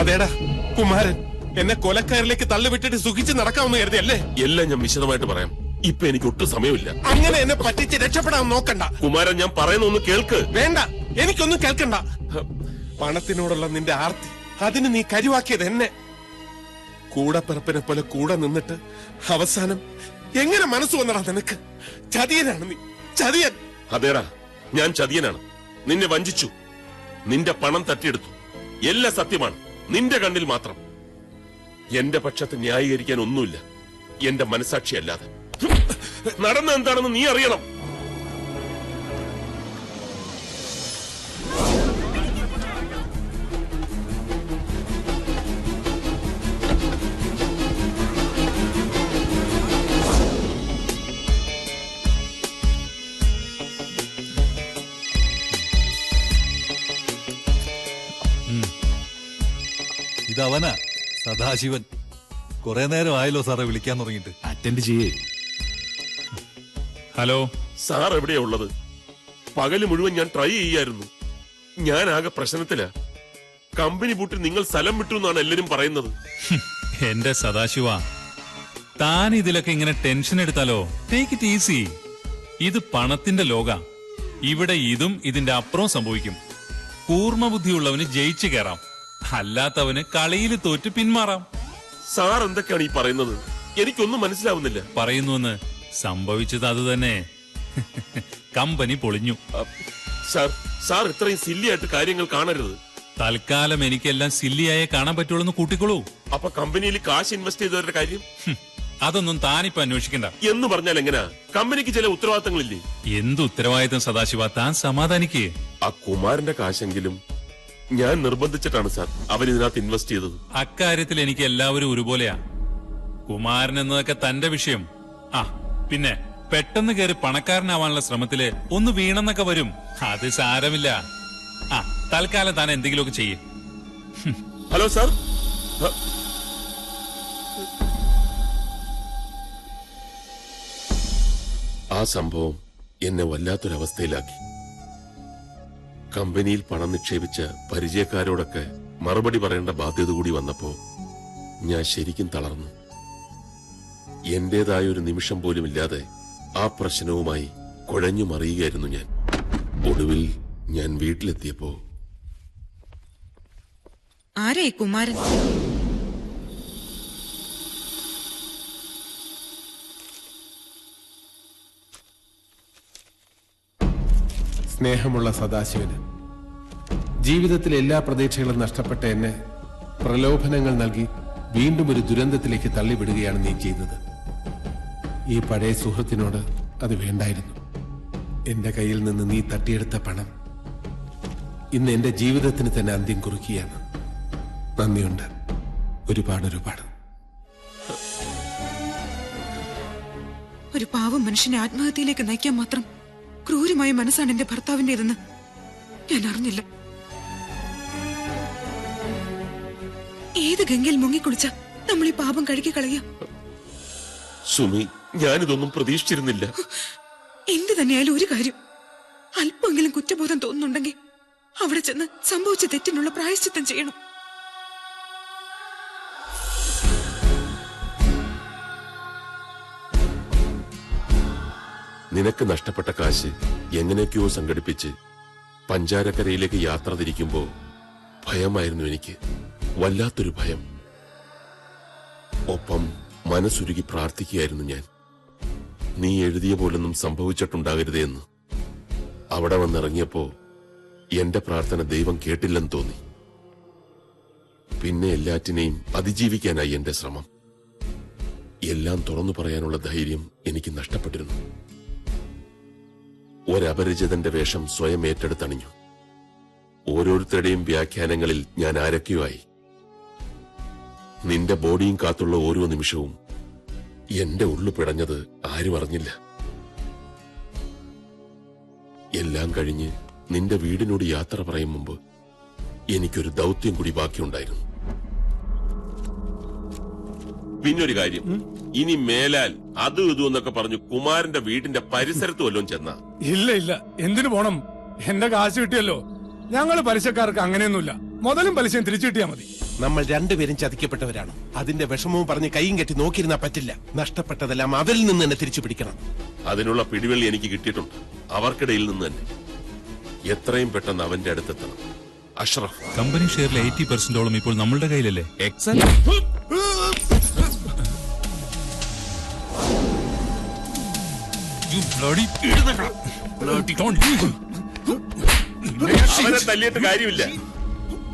അതേടാ കുമാരൻ എന്നെ കൊലക്കാരിലേക്ക് തള്ളിവിട്ടിട്ട് സുഖിച്ച് നടക്കാമെന്ന് കരുതിയല്ലേ? എല്ലാം ഞാൻ വിശദമായിട്ട് പറയാം. ഇപ്പൊ എനിക്ക് ഒട്ടും സമയമില്ല. അങ്ങനെ എന്നെ പറ്റിച്ച് രക്ഷപ്പെടാൻ നോക്കണ്ട കുമാരൻ. ഞാൻ പറയുന്ന ഒന്ന് കേൾക്ക്. വേണ്ട, എനിക്കൊന്നും കേൾക്കണ്ട. പണത്തിനോടുള്ള നിന്റെ ആർത്തി, അതിന് നീ കരുവാക്കിയത് എന്നെ. കൂടപ്പിറപ്പിനെ പോലെ കൂടെ നിന്നിട്ട് അവസാനം എങ്ങനെ മനസ്സ് വന്നടാ നിനക്ക്? ചതിയനാണ് നീ, ചതിയൻ. അതേടാ, ഞാൻ ചതിയനാണ്. നിന്നെ വഞ്ചിച്ചു, നിന്റെ പണം തട്ടിയെടുത്തു. എല്ലാം സത്യമാണ്, നിന്റെ കണ്ണിൽ മാത്രം. എന്റെ പക്ഷത്ത് ന്യായീകരിക്കാൻ ഒന്നുമില്ല, എന്റെ മനസാക്ഷി അല്ലാതെ. നടന്ന എന്താണെന്ന് നീ അറിയണം. ഇതവനാ സദാശിവൻ. കുറെ നേരം ആയല്ലോ സാറെ വിളിക്കാൻ തുടങ്ങിയിട്ട്. അറ്റൻഡ് ചെയ്യേ. ഹലോ സാർ എവിടെയാ ഉള്ളത്? പകല് മുഴുവൻ ഞാൻ ട്രൈ ചെയ്യായിരുന്നു. ഞാൻ ആകെ പ്രശ്നത്തിലാ. കമ്പനി പൂട്ടി നിങ്ങൾ സ്ഥലം വിട്ടു എന്നാണ് എല്ലാരും പറയുന്നത്. എന്റെ സദാശിവ, താൻ ഇതിലൊക്കെ ഇങ്ങനെ ടെൻഷൻ എടുത്താലോ? Take it easy. ഇത് പണത്തിന്റെ ലോക. ഇവിടെ ഇതും ഇതിന്റെ അപ്പുറവും സംഭവിക്കും. കൂർമ്മ ബുദ്ധിയുള്ളവന് ജയിച്ചു കയറാം, അല്ലാത്തവന് കളിയിൽ തോറ്റ് പിന്മാറാം. സാർ എന്തൊക്കെയാണ് ഈ പറയുന്നത്? എനിക്കൊന്നും മനസ്സിലാവുന്നില്ല. പറയുന്നുവെന്ന് സംഭവിച്ചത് അത് തന്നെ. കമ്പനി പൊളിഞ്ഞു. സാർ ഇത്രയും സില്ലിയായിട്ട് കാര്യങ്ങൾ കാണരുത്. തൽക്കാലം എനിക്കെല്ലാം സില്ലിയായേ കാണാൻ പറ്റുള്ളൂ എന്ന് കൂട്ടിക്കോളൂ. അപ്പൊ കമ്പനിയിൽ കാശ് ഇൻവെസ്റ്റ് ചെയ്തവരുടെ കാര്യം? അതൊന്നും താനിപ്പോ അന്വേഷിക്കണ്ട. എന്ന് പറഞ്ഞാൽ എങ്ങനാ? കമ്പനിക്ക് ചില ഉത്തരവാദിത്തങ്ങളില്ലേ? എന്ത് ഉത്തരവാദിത്തം സദാശിവ? താൻ സമാധാനിക്കേ. ആ കുമാരന്റെ കാശെങ്കിലും ഞാൻ നിർബന്ധിച്ചിട്ടാണ് സാർ അവരിതിനകത്ത് ഇൻവെസ്റ്റ് ചെയ്തത്. അക്കാര്യത്തിൽ എനിക്ക് എല്ലാവരും ഒരുപോലെയാ. കുമാരൻ എന്നതൊക്കെ തന്റെ വിഷയം. ആ പിന്നെ പെട്ടെന്ന് കയറി പണക്കാരനാവാനുള്ള ശ്രമത്തില് ഒന്ന് വീണെന്നൊക്കെ വരും. അത് സാരമില്ല. ആ തൽക്കാലം താൻ എന്തെങ്കിലുമൊക്കെ ചെയ്യേ. Hello sir. ആ സംഭവം എന്നെ വല്ലാത്തൊരവസ്ഥയിലാക്കി. കമ്പനിയിൽ പണം നിക്ഷേപിച്ച പരിചയക്കാരോടൊക്കെ മറുപടി പറയേണ്ട ബാധ്യത കൂടി വന്നപ്പോ ഞാൻ ശരിക്കും തളർന്നു. എന്റേതായ ഒരു നിമിഷം പോലും ഇല്ലാതെ ആ പ്രശ്നവുമായി കുഴഞ്ഞു മറിയുകയായിരുന്നു ഞാൻ. ഒടുവിൽ ഞാൻ വീട്ടിലെത്തിയപ്പോ ആരായി കുമാരൻ? സ്നേഹമുള്ള സദാശിവന്, ജീവിതത്തിലെ എല്ലാ പ്രതീക്ഷകളും നഷ്ടപ്പെട്ട എന്നെ പ്രലോഭനങ്ങൾ നൽകി വീണ്ടും ഒരു ദുരന്തത്തിലേക്ക് തള്ളിവിടുകയാണ് നീ ചെയ്തത്. ഈ പഴയ സുഹൃത്തിനോട് അത് വേണ്ടായിരുന്നു. എന്റെ കയ്യിൽ നിന്ന് നീ തട്ടിയെടുത്ത പണം ഇന്ന് എന്റെ ജീവിതത്തിന് തന്നെ അന്ത്യം കുറിക്കുകയാണ്. നന്ദിയുണ്ട്, ഒരുപാട്. ഒരു പാവം മനുഷ്യനെ ആത്മഹത്യയിലേക്ക് നയിക്കാൻ മാത്രം ക്രൂരമായ മനസ്സാണ് എന്റെ ഭർത്താവിന്റേതെന്ന് ഞാൻ അറിഞ്ഞില്ല. ഏത് ഗംഗയിൽ മുങ്ങിക്കുളിച്ച നമ്മൾ ഈ പാപം കഴുകി കളയാ? സുമി, ഞാനിതൊന്നും പ്രതീക്ഷിച്ചിരുന്നില്ല. എന്ത് തന്നെയായാലും ഒരു കാര്യം, അല്പമെങ്കിലും കുറ്റബോധം തോന്നുന്നുണ്ടെങ്കിൽ അവിടെ ചെന്ന് സംഭവിച്ച തെറ്റിനുള്ള പ്രായശ്ചിത്തം ചെയ്യണം. നിനക്ക് നഷ്ടപ്പെട്ട കാശ് എങ്ങനെയൊക്കെയോ സംഘടിപ്പിച്ച് പഞ്ചാരക്കരയിലേക്ക് യാത്ര തിരിക്കുമ്പോ ഭയമായിരുന്നു എനിക്ക്, വല്ലാത്തൊരു ഭയം. ഒപ്പം മനസ്സുരുകി പ്രാർത്ഥിക്കുകയായിരുന്നു ഞാൻ. നീ എഴുതിയ പോലൊന്നും സംഭവിച്ചിട്ടുണ്ടാകരുതേ എന്ന്. അവിടെ വന്നിറങ്ങിയപ്പോ എന്റെ പ്രാർത്ഥന ദൈവം കേട്ടില്ലെന്ന് തോന്നി. പിന്നെ എല്ലാറ്റിനെയും അതിജീവിക്കാനായി എന്റെ ശ്രമം. എല്ലാം തുറന്നു പറയാനുള്ള ധൈര്യം എനിക്ക് നഷ്ടപ്പെട്ടിരുന്നു. ഒരപരിചിതന്റെ വേഷം സ്വയം ഏറ്റെടുത്തണിഞ്ഞു. ഓരോരുത്തരുടെയും വ്യാഖ്യാനങ്ങളിൽ ഞാൻ ആരൊക്കെയോ ആയി. നിന്റെ ബോഡിയും കാത്തുള്ള ഓരോ നിമിഷവും എന്റെ ഉള്ളു പിടഞ്ഞത് ആരും അറിഞ്ഞില്ല. എല്ലാം കഴിഞ്ഞ് നിന്റെ വീടിനോട് യാത്ര പറയും മുമ്പ് എനിക്കൊരു ദൗത്യം കൂടി ബാക്കിയുണ്ടായിരുന്നു. പിന്നൊരു കാര്യം, ഇനി മേലാൽ അതും ഇതും എന്നൊക്കെ പറഞ്ഞു കുമാരന്റെ വീടിന്റെ പരിസരത്ത് വല്ലതും ചെന്ന? ഇല്ല, എന്തിനു പോണം? എന്റെ കാശ് കിട്ടിയല്ലോ. ഞങ്ങള് പലിശക്കാർക്ക് അങ്ങനെയൊന്നുമില്ല. മുതലും പലിശയും തിരിച്ചു കിട്ടിയാ മതി. നമ്മൾ രണ്ടുപേരും ചതിക്കപ്പെട്ടവരാണ്. അതിന്റെ വിഷമവും പറഞ്ഞ് കൈയും കെട്ടി നോക്കിയിരുന്നാ പറ്റില്ല. നഷ്ടപ്പെട്ടതെല്ലാം അവരിൽ നിന്ന് തന്നെ തിരിച്ചു പിടിക്കണം. അതിനുള്ള പിടിവള്ളി എനിക്ക് കിട്ടിയിട്ടുണ്ട്. അവർക്കിടയിൽ നിന്ന് തന്നെ എത്രയും പെട്ടെന്ന് അവന്റെ അടുത്തെത്തണം. അഷ്റഫ്, കമ്പനി ഷെയറിലെ 80% ഇപ്പോൾ നമ്മളുടെ കയ്യിലല്ലേ? അവനെ തല്ലിയിട്ട് കാര്യമില്ല.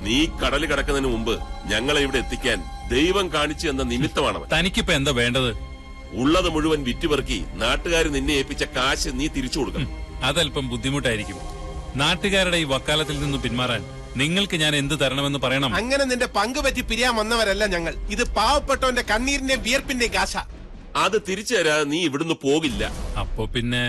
നീ കടല് കടക്കുന്നതിന് മുമ്പ് ഞങ്ങളെ ഇവിടെ എത്തിക്കാൻ ദൈവം കാണിച്ചു എന്ന നിമിത്തമാണ്. തനിക്കിപ്പോ എന്താ വേണ്ടത്? ഉള്ളത് മുഴുവൻ വിറ്റുപെറുക്കി നാട്ടുകാർ നിന്നെ ഏൽപ്പിച്ച കാശ് നീ തിരിച്ചു കൊടുക്കണം. അതല്പം ബുദ്ധിമുട്ടായിരിക്കും. നാട്ടുകാരുടെ ഈ വക്കാലത്തിൽ നിന്ന് പിന്മാറാൻ നിങ്ങൾക്ക് ഞാൻ എന്ത് തരണമെന്ന് പറയണം. അങ്ങനെ നിന്റെ പങ്ക് പറ്റി പിരിയാൻ വന്നവരല്ല ഞങ്ങൾ. ഇത് പാവപ്പെട്ടവന്റെ കണ്ണീരിന്റെ വിയർപ്പിന്റെ കാശ. അത് തിരിച്ചു തരാതെ നീ ഇവിടുന്ന് പോകില്ല. അപ്പൊ പിന്നെ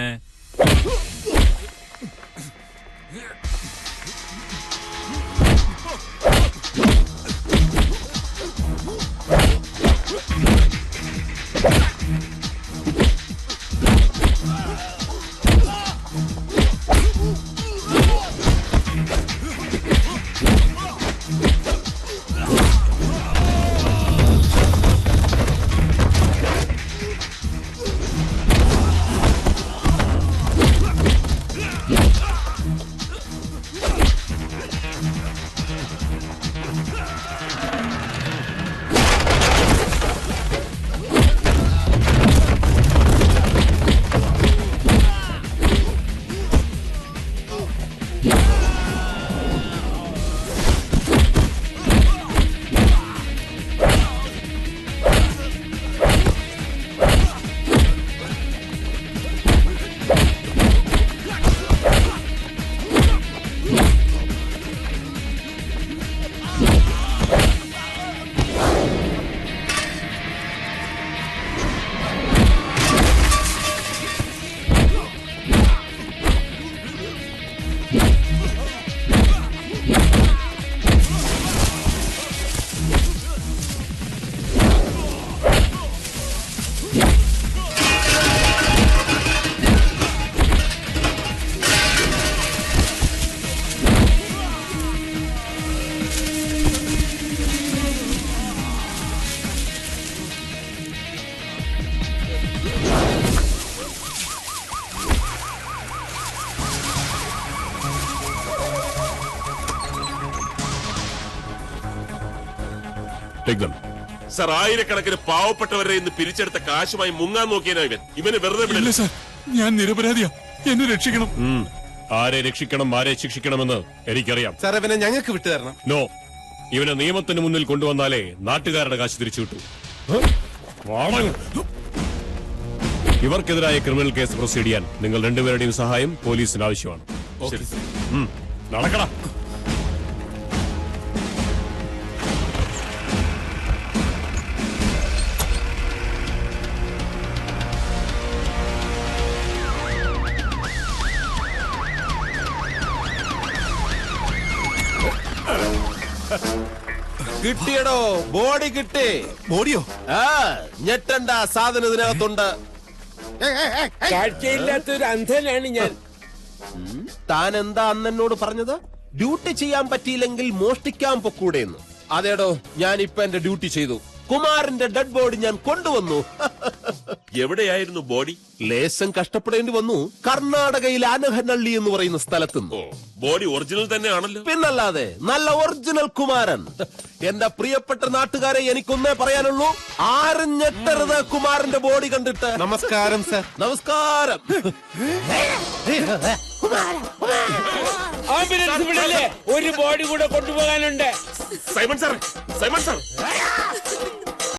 സർ, ആയിരക്കണക്കിന് പാവപ്പെട്ടവരെ ഇന്ന് പിരിച്ചെടുത്ത കാശുമായി മുങ്ങാൻ നോക്കിയനാ ഇവന് വെറുതെ വിടില്ല. സർ, ഞാൻ നിരപരാധിയാ. എന്നെ രക്ഷിക്കണം. ആരെ രക്ഷിക്കണം, ആരെ ശിക്ഷിക്കണമെന്ന് എനിക്കറിയാം. സാർ, ഇവനെ ഞങ്ങൾക്ക് വിട്ടുതരണം. നോ, ഇവനെ നിയമത്തിന് മുന്നിൽ കൊണ്ടുവന്നാലേ നാട്ടുകാരുടെ കാശ് തിരിച്ചു കിട്ടൂ. ഇവർക്കെതിരായ ക്രിമിനൽ കേസ് പ്രൊസീഡ് ചെയ്യാൻ നിങ്ങൾ രണ്ടുപേരുടെയും സഹായം പോലീസിന് ആവശ്യമാണ്. നടക്കടാ. കിട്ടിയടോ, ബോഡി കിട്ടി. ബോഡിയോ? ഞെട്ടണ്ട, സാധനം ഇതിനകത്തുണ്ട്. കാഴ്ചയില്ലാത്തൊരു അന്ധനാണ് ഞാൻ. താൻ എന്താ അന്നെന്നോട് പറഞ്ഞത്? ഡ്യൂട്ടി ചെയ്യാൻ പറ്റിയില്ലെങ്കിൽ മോഷ്ടിക്കാൻ പൊക്കൂടെന്ന്. അതേടോ, ഞാൻ ഇപ്പൊ എന്റെ ഡ്യൂട്ടി ചെയ്തു. കുമാറിന്റെ ഡെഡ് ബോഡി ഞാൻ കൊണ്ടുവന്നു. എവിടെയായിരുന്നു ബോഡി? ലേശം കഷ്ടപ്പെടേണ്ടി വന്നു. കർണാടകയിൽ ആനഹനള്ളി എന്ന് പറയുന്ന സ്ഥലത്തുനിന്ന്. ബോഡി ഒറിജിനൽ തന്നെയാണല്ലോ. പിന്നല്ലാതെ, നല്ല ഒറിജിനൽ കുമാരൻ. എന്റെ പ്രിയപ്പെട്ട നാട്ടുകാരെ, എനിക്കൊന്നേ പറയാനുള്ളൂ, ആരും ഞെട്ടരുത് കുമാരന്റെ ബോഡി കണ്ടിട്ട്. നമസ്കാരം സർ. നമസ്കാരം. ആംബുലൻസ് വിടല്ലേ, ഒരു ബോഡി കൂടെ കൊണ്ടുപോകാനുണ്ട്. Simon sir, Simon sir.